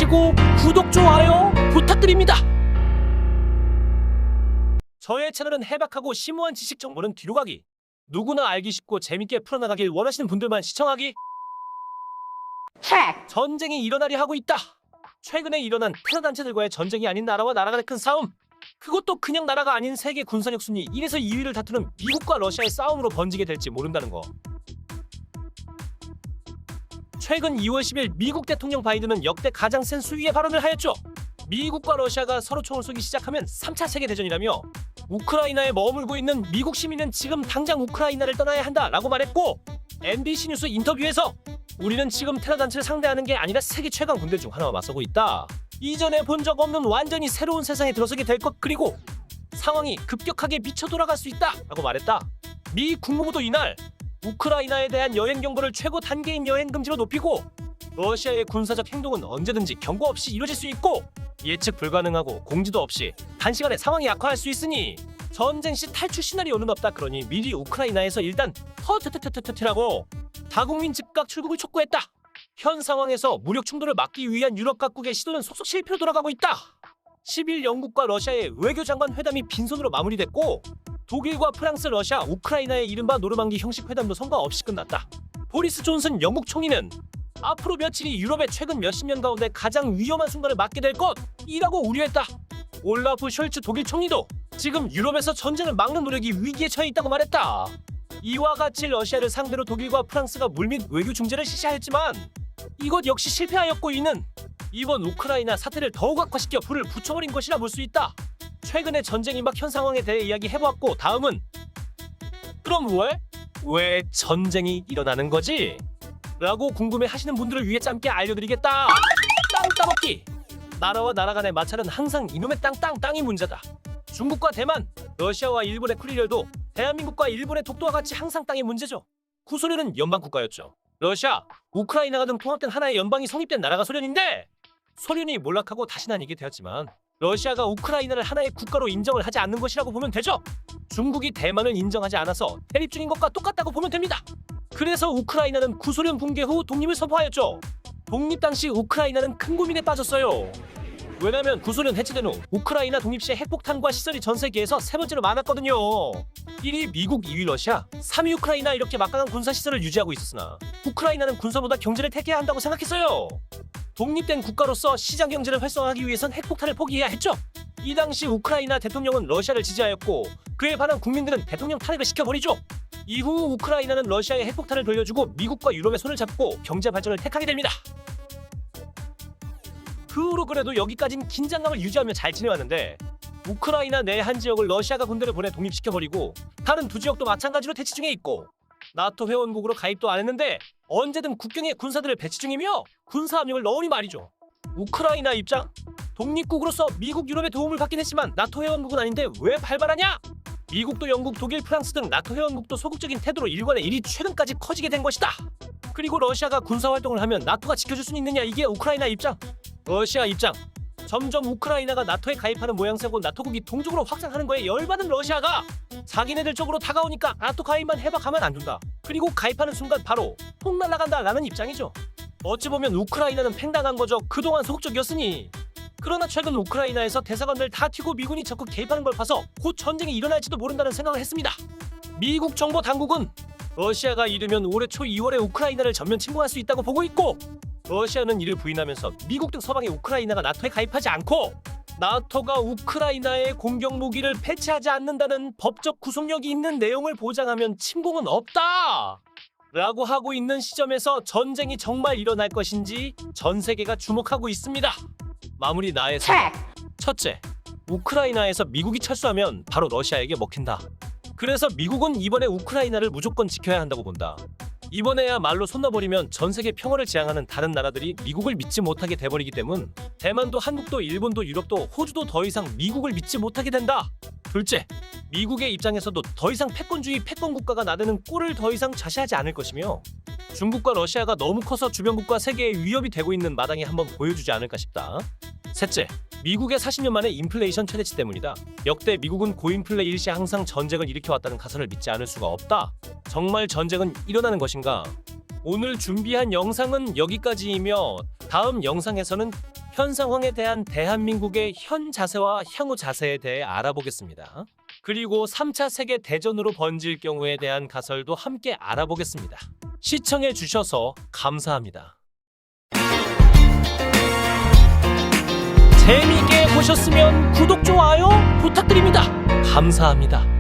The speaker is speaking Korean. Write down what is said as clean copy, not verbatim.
마시고 구독, 좋아요 부탁드립니다. 저의 채널은 해박하고 심오한 지식 정보는 뒤로 가기. 누구나 알기 쉽고 재밌게 풀어나가길 원하시는 분들만 시청하기. 전쟁이 일어나려 하고 있다. 최근에 일어난 테러단체들과의 전쟁이 아닌 나라와 나라 간의 큰 싸움. 그것도 그냥 나라가 아닌 세계 군사력 순위 1에서 2위를 다투는 미국과 러시아의 싸움으로 번지게 될지 모른다는 거. 최근 2월 10일 미국 대통령 바이든은 역대 가장 센 수위의 발언을 하였죠. 미국과 러시아가 서로 총을 쏘기 시작하면 3차 세계대전이라며 우크라이나에 머물고 있는 미국 시민은 지금 당장 우크라이나를 떠나야 한다라고 말했고, MBC 뉴스 인터뷰에서 우리는 지금 테러 단체를 상대하는 게 아니라 세계 최강 군대 중 하나와 맞서고 있다. 이전에 본 적 없는 완전히 새로운 세상에 들어서게 될 것, 그리고 상황이 급격하게 미쳐 돌아갈 수 있다 라고 말했다. 미 국무부도 이날 우크라이나에 대한 여행 경보를 최고 단계인 여행 금지로 높이고, 러시아의 군사적 행동은 언제든지 경고 없이 이뤄질 수 있고 예측 불가능하고 공지도 없이 단시간에 상황이 악화할 수 있으니 전쟁 시 탈출 시나리오는 없다. 그러니 미리 우크라이나에서 일단 터트트트트트라고 다국민 즉각 출국을 촉구했다. 현 상황에서 무력 충돌을 막기 위한 유럽 각국의 시도는 속속 실패로 돌아가고 있다. 10일 영국과 러시아의 외교장관 회담이 빈손으로 마무리됐고, 독일과 프랑스, 러시아, 우크라이나의 이른바 노르망디 형식 회담도 성과 없이 끝났다. 보리스 존슨 영국 총리는 앞으로 며칠이 유럽의 최근 몇십 년 가운데 가장 위험한 순간을 맞게 될 것이라고 우려했다. 올라프 숄츠 독일 총리도 지금 유럽에서 전쟁을 막는 노력이 위기에 처해 있다고 말했다. 이와 같이 러시아를 상대로 독일과 프랑스가 물밑 외교 중재를 실시하였지만 이것 역시 실패하였고, 이는 이번 우크라이나 사태를 더욱 악화시켜 불을 붙여버린 것이라 볼 수 있다. 최근에 전쟁 임박 현 상황에 대해 이야기해보았고, 다음은 그럼 왜 전쟁이 일어나는 거지? 라고 궁금해하시는 분들을 위해 짧게 알려드리겠다. 땅 따먹기. 나라와 나라 간의 마찰은 항상 이놈의 땅이 문제다. 중국과 대만, 러시아와 일본의 쿠리열도 대한민국과 일본의 독도와 같이 항상 땅의 문제죠. 구소련은 연방국가였죠. 러시아, 우크라이나가 등 통합된 하나의 연방이 성립된 나라가 소련인데, 소련이 몰락하고 다시 나뉘게 되었지만 러시아가 우크라이나를 하나의 국가로 인정을 하지 않는 것이라고 보면 되죠. 중국이 대만을 인정하지 않아서 대립 중인 것과 똑같다고 보면 됩니다. 그래서 우크라이나는 구소련 붕괴 후 독립을 선포하였죠. 독립 당시 우크라이나는 큰 고민에 빠졌어요. 왜냐면 구소련 해체된 후 우크라이나 독립 시에 핵폭탄과 시설이 전 세계에서 세 번째로 많았거든요. 1위 미국, 2위 러시아, 3위 우크라이나, 이렇게 막강한 군사시설을 유지하고 있었으나 우크라이나는 군사보다 경제를 택해야 한다고 생각했어요. 독립된 국가로서 시장 경제를 활성화하기 위해선 핵폭탄을 포기해야 했죠. 이 당시 우크라이나 대통령은 러시아를 지지하였고, 그에 반한 국민들은 대통령 탄핵을 시켜버리죠. 이후 우크라이나는 러시아의 핵폭탄을 돌려주고 미국과 유럽의 손을 잡고 경제 발전을 택하게 됩니다. 그 후로 그래도 여기까진 긴장감을 유지하며 잘 지내왔는데, 우크라이나 내 한 지역을 러시아가 군대를 보내 독립시켜버리고 다른 두 지역도 마찬가지로 대치 중에 있고, 나토 회원국으로 가입도 안 했는데 언제든 국경에 군사들을 배치 중이며 군사 압력을 넣으니 말이죠. 우크라이나 입장? 독립국으로서 미국, 유럽의 도움을 받긴 했지만 나토 회원국은 아닌데 왜 발발하냐? 미국도 영국, 독일, 프랑스 등 나토 회원국도 소극적인 태도로 일관의 일이 최근까지 커지게 된 것이다. 그리고 러시아가 군사활동을 하면 나토가 지켜줄 수 있느냐, 이게 우크라이나 입장. 러시아 입장. 점점 우크라이나가 나토에 가입하는 모양새고 나토국이 동쪽으로 확장하는 거에 열받은 러시아가 자기네들 쪽으로 다가오니까 나토 가입만 해봐 가만 안 둔다. 그리고 가입하는 순간 바로 폭 날라간다 라는 입장이죠. 어찌 보면 우크라이나는 팽당한 거죠. 그동안 소극적이었으니. 그러나 최근 우크라이나에서 대사관들 다 튀고 미군이 적극 개입하는 걸 봐서 곧 전쟁이 일어날지도 모른다는 생각을 했습니다. 미국 정보 당국은 러시아가 이르면 올해 초 2월에 우크라이나를 전면 침공할 수 있다고 보고 있고, 러시아는 이를 부인하면서 미국 등 서방의 우크라이나가 나토에 가입하지 않고 나토가 우크라이나에 공격 무기를 배치하지 않는다는 법적 구속력이 있는 내용을 보장하면 침공은 없다 라고 하고 있는 시점에서 전쟁이 정말 일어날 것인지 전 세계가 주목하고 있습니다. 마무리 나에서 첫째, 우크라이나에서 미국이 철수하면 바로 러시아에게 먹힌다. 그래서 미국은 이번에 우크라이나를 무조건 지켜야 한다고 본다. 이번에야말로 손 놔버리면 전 세계 평화를 지향하는 다른 나라들이 미국을 믿지 못하게 돼버리기 때문 대만도, 한국도, 일본도, 유럽도, 호주도 더 이상 미국을 믿지 못하게 된다. 둘째, 미국의 입장에서도 더 이상 패권주의, 패권 국가가 나대는 꼴을 더 이상 좌시하지 않을 것이며, 중국과 러시아가 너무 커서 주변국과 세계에 위협이 되고 있는 마당에 한번 보여주지 않을까 싶다. 셋째, 미국의 40년 만에 인플레이션 최대치 때문이다. 역대 미국은 고인플레 일시 항상 전쟁을 일으켜왔다는 가설을 믿지 않을 수가 없다. 정말 전쟁은 일어나는 것인가? 오늘 준비한 영상은 여기까지이며 다음 영상에서는 현 상황에 대한 대한민국의 현 자세와 향후 자세에 대해 알아보겠습니다. 그리고 3차 세계 대전으로 번질 경우에 대한 가설도 함께 알아보겠습니다. 시청해 주셔서 감사합니다. 재미있게 보셨으면 구독, 좋아요 부탁드립니다. 감사합니다.